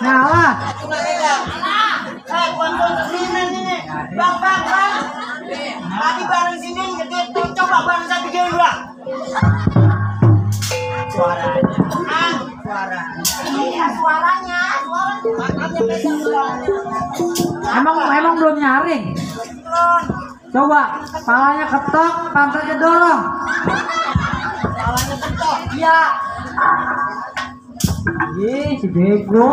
Ngalah. Bang. Tadi bareng sini gede tuh, coba bareng saya bikin dua. Suaranya. Iya, suaranya. Makanya beda suaranya. Emang belum nyaring. Coba palanya ketok, pantatnya dorong. Palanya ketok. Iya. Ih, si bego.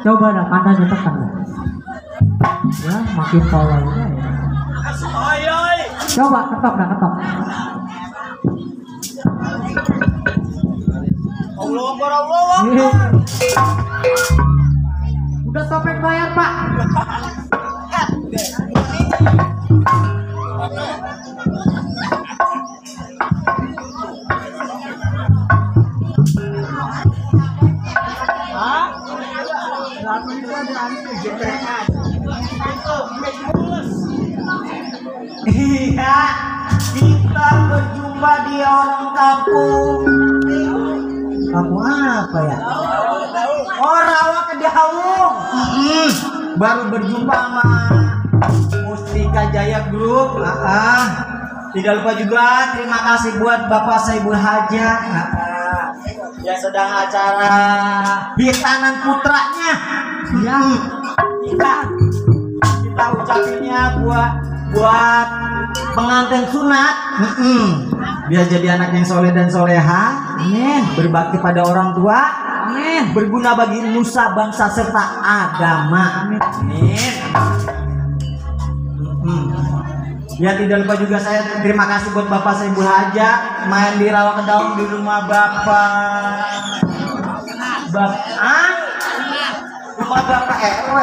Coba dah pantatnya tekan. Ya, makin palanya. Oi. Coba ketok. Allah Akbar. Udah topeng bayar, Pak. Iya, kita berjumpa di orang kampung. Kampung apa ya? Oh, Rawa Kedaung. Baru berjumpa sama Mustika Jaya Group. Tidak lupa juga terima kasih buat Bapak Saibul Hajat yang sedang acara hitanan putranya. Ya, Kita ucapinnya buat pengantin sunat, biar jadi anak yang soleh dan soleha, amin. berbakti pada orang tua, Amin. berguna bagi nusa bangsa serta agama, amin. Ya, tidak lupa juga saya terima kasih buat Bapak Saibul Hajat main di Rawa Kedaung di rumah rumah Bapak RW.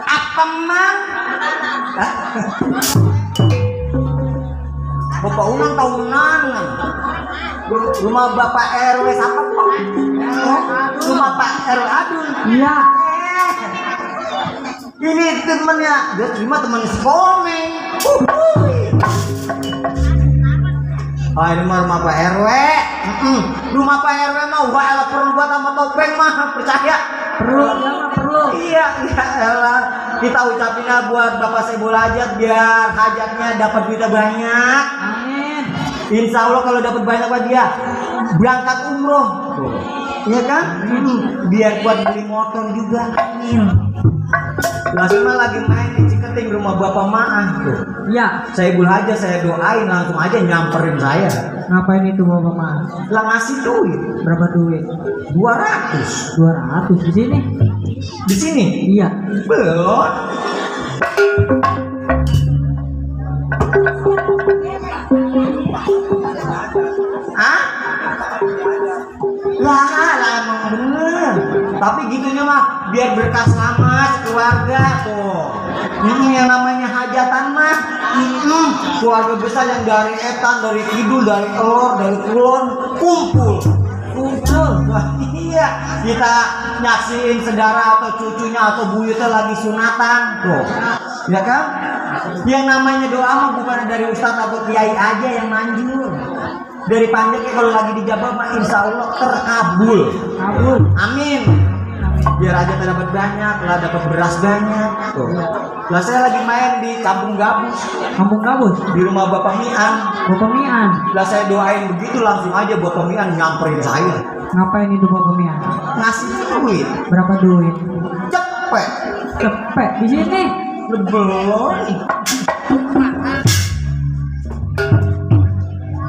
Apa mang? Bapak Unang tahunan. Rumah Bapak RW siapa, Pak? Rumah Pak RW Adun. Iya. Ini temennya, dia terima teman sekomeng. Oh, ini rumah Pak RW. Rumah Pak RW mah elah perlu buat sama topeng mah, percaya. Perlu. Iya elah. Kita ucapinnya buat Bapak Saibul Hajat biar hajatnya dapat duit banyak. Amin. Insya Allah kalau dapat banyak buat dia berangkat umroh. Iya kan? Biar buat beli motor juga. Langsung lagi main di Ciketing rumah Bapak Maah tuh. Iya. Saibul Hajat saya doain langsung aja nyamperin saya. Ngapain itu Bapak Mas? Lah ngasih duit Berapa duit? 200. 200 di sini? Di sini? Iya. Belum. Lah emang bener. Tapi gitunya mah biar berkah selamat keluarga tuh. Yang namanya hajatan mah keluarga besar yang dari etan, dari kidul, dari telur, dari kulon kumpul Wah, iya, kita nyaksiin saudara atau cucunya atau buyutnya lagi sunatan tuh, ya kan? Yang namanya doa mah bukan dari ustadz atau kiai aja yang manjur. Dari panjangnya kalau lagi dijabah mah insya Allah terkabul. Kabul. Amin. Biar aja dapat banyak, lah dapat beras banyak. Tuh. Lah saya lagi main di Kampung Gabus, Kampung Gabus. di rumah Bapak Mian. Bapak Mian. Lah saya doain begitu langsung aja Bapak Mian nyamperin saya. Ngapain itu Bapak Mian? Ngasih duit. Berapa duit? Cepet. Cepet di sini. Lebelon.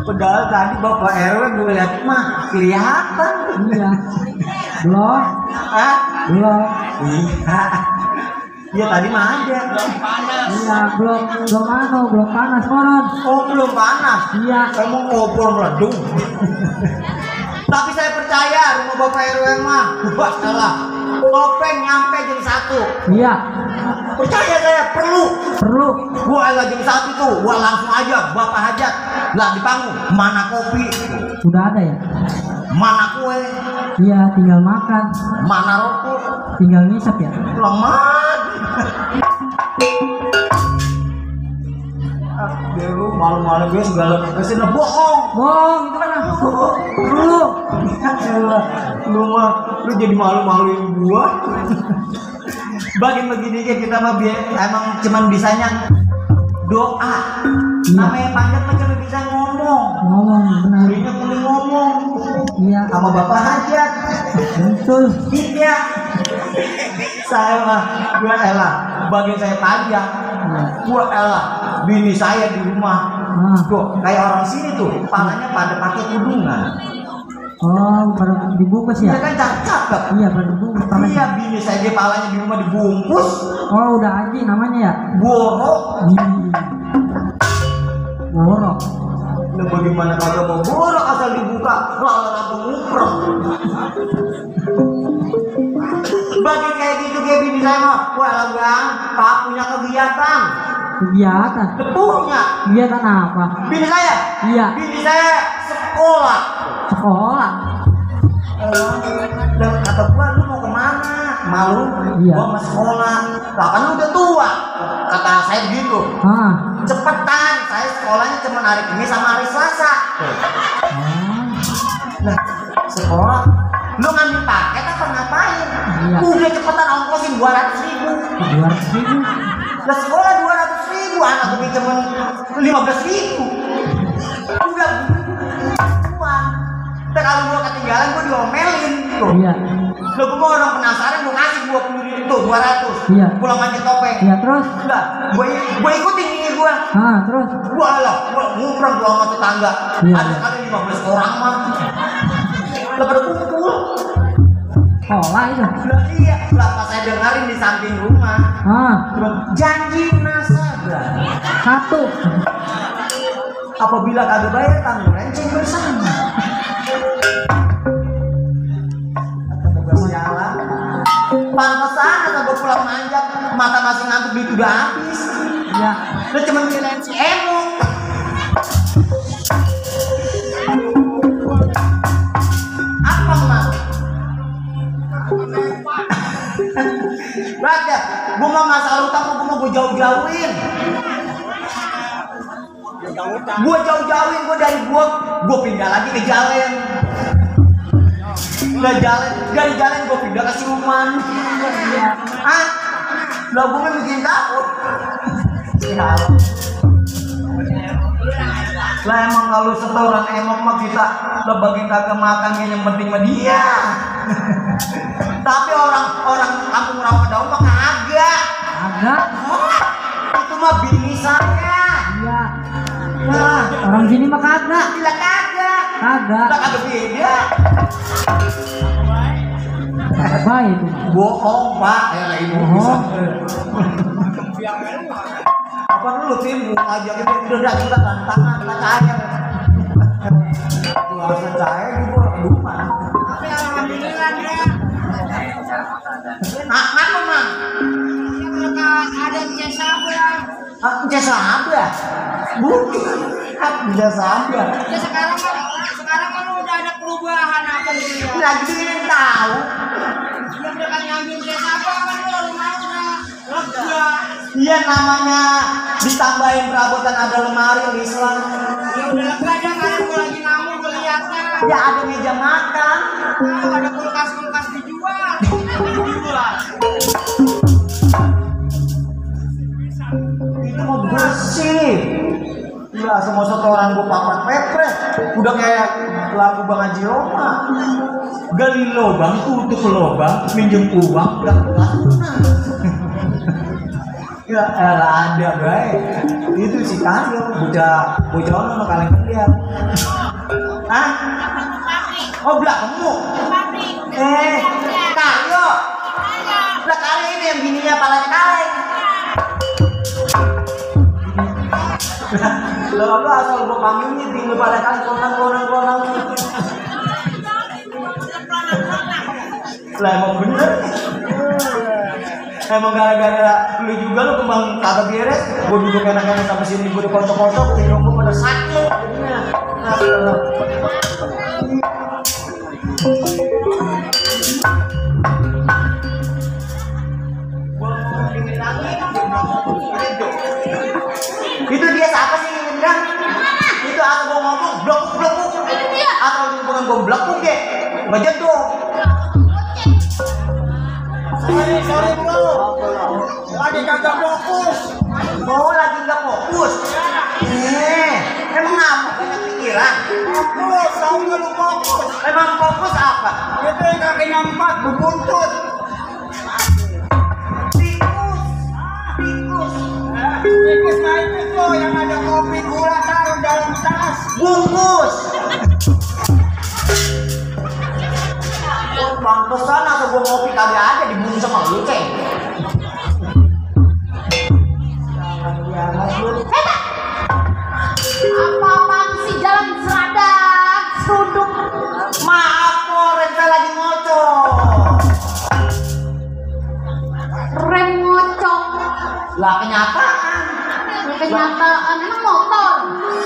Padahal tadi Bapak RW gue lihat mah kelihatan. Iya. Belum. Hah? Belum. Iya. Iya tadi mah ada. Iya, belum panas konon. Oh belum panas. Iya. Saya mau ngobrol meledung. Tapi saya percaya rumah Bapak RW mah buat salah. Topeng nyampe jam 1. Iya. Percaya saya perlu. Gua lagi jam 1 tuh, gua langsung aja Bapak hajat. Lah di panggung, mana kopi? Udah ada ya? Mana kue? Iya, tinggal makan. Mana rokok? Tinggal ngisep ya. Lemah. Dia lu malu-malu gue segala kesini bohong. Bohong, itu kan dulu. Lu mah lu jadi malu-maluin gua. Begini kita mah emang cuman bisanya doa. Iya. Namanya panjat mah cuma bisa ngomong. Ngomong benar. Ini boleh ngomong. Iya. Sama Bapak hajat. Betul. Iya. Saya mah gua elah bagi saya panjang. Gua elah bini saya di rumah. Tuh kayak orang sini tuh kepalanya pada pakai kudungan. Oh, pada dibungkus ya? Iya kan cakep. Iya, pada dibungkus. Iya bini saya kepalanya di rumah dibungkus. Oh, udah Aji namanya ya? Borok. Borok. Nah bagaimana kagak mau borok asal dibuka langsung nguprek. Bagi kayak gitu kayak bini saya mah, wah bang, Pak punya kegiatan. Kegiatan? Punya. Kegiatan apa? Bini saya? Iya. Bini saya sekolah. Sekolah? Dan kata gua lu mau kemana? Malu? Iya. Gua mau sekolah. Lah kan lu udah tua. Kata saya gitu. Cepetan, saya sekolahnya cuma hari Kamis sama hari Selasa. Nah, sekolah. Lu ngambil paket apa ngapain? Iya. Udah cepetan ongkosin 200.000. 200.000? Lah sekolah 200.000, anak gue cuma 15.000. Udah buang. Ntar kalau gue ketinggalan gue diomelin tuh. Iya. Lo gue mau orang penasaran gue ngasih 20.000 tuh 200. Iya. Pulang pakai topeng. Iya, terus? Enggak, gue ikutin ini gue. Terus? Gue alah, gue ngumpul gue sama tetangga. Iya. Ada kali 15 orang mah. Lah pada kumpul. Sekolah itu? Lah iya, lah pas saya dengerin di samping rumah. Janji nasabah. 1. Apabila kagak bayar tanggung renceng bersama. Kata sialan. Pantesan atau gue pulang manjat, mata masih ngantuk duit udah habis. Iya. Lu cuma kirain si Emo. Apa mas? Baca, gue mau masalah utang, gue mau jauh-jauhin. Gue jauh-jauhin, gue dari gue pindah lagi ke Jalen. Udah Jalen, dari Jalen gue pindah ke Siluman. Lah gue bikin takut. Lah emang kalau setoran emok mah kita lah bagi kagak makan yang penting mah dia. Tapi orang kampung Rawadau mah kagak. Itu mah bini saya. Iya. Nah, Orang sini mah kagak. bila kagak. Kagak. Lah kagak beda. Baik. Bohong pak, ibu bisa. Apa dulu tim aja kita udah kita tantangan percaya. Gua percaya juga rumah. Tapi alhamdulillah dia Apa mah? mereka ada jasa pulang. Jasa apa? Bukan jasa apa? Ya sekarang kan udah ada perubahan. buah-buahan apa gitu ya? Lagi ingin tahu. Yang dekat ngambil jasa apa kan lo rumah udah lega. Iya namanya ditambahin perabotan ada lemari Islam. Ya udah lega aja kan gue lagi namun gue liatnya. Ya ada meja makan. Oh, ada kulkas dijual. Dijual. Itu mau bersih. Iya semua setoran gue papat pepret. Udah kayak lagu Bang Haji Roma. Gali lubang, tutup lubang, minjem uang, gak kelas. Ya ada guys. Itu si Karyo, bocah ono kalian dia. Hah? Oh belakangmu. Karyo. Lah Karyo ini yang bininya palanya kaleng. Lo asal gua panggilnya tinggal pada kan konang. Lah emang bener. Emang gara-gara lu juga lu kembang kagak beres, gua duduk enak-enak sampai sini gua udah kocok-kocok, hidung gua pada sakit. Itu dia siapa sih yang bilang? Itu atau gua ngomong blok. Atau bukan gua blok deh. Bajet dong. Sorry bro. Lagi kagak fokus. Oh lagi nggak fokus. Emang apa? Banyak pikiran. Fokus, tahu nggak lu fokus? Emang fokus apa? Itu yang kakinya 4 berbuntut. Tikus nah itu tuh yang ada kopi gula taruh dalam tas. Bungkus. Pantesan atau gua ngopi kagak ada dibungkus sama lu, Ceng. Apa-apaan sih jalan seradak, seruduk. Maaf, Ren, saya lagi ngocok. Rem ngocok. Lah kenyataan. Kenyataan emang motor.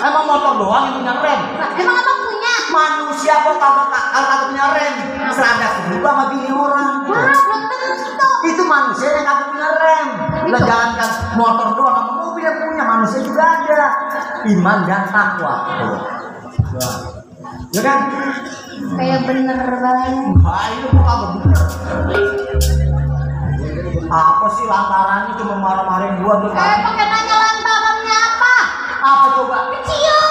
Emang motor doang yang punya rem. Emang abang punya? Manusia kok kagak punya rem. Seradak juga sama bini orang. Wah, belum tentu. Itu manusia yang kagak punya rem. Lah jangankan motor doang sama mobil yang punya, manusia juga ada. Iman dan takwa. Ya kan? Kayak bener banget. Wah, itu kok kagak bener. Apa sih lantarannya cuma marah-marahin gua tuh? Pakai nanya lantarannya apa? Apa coba? Kecium.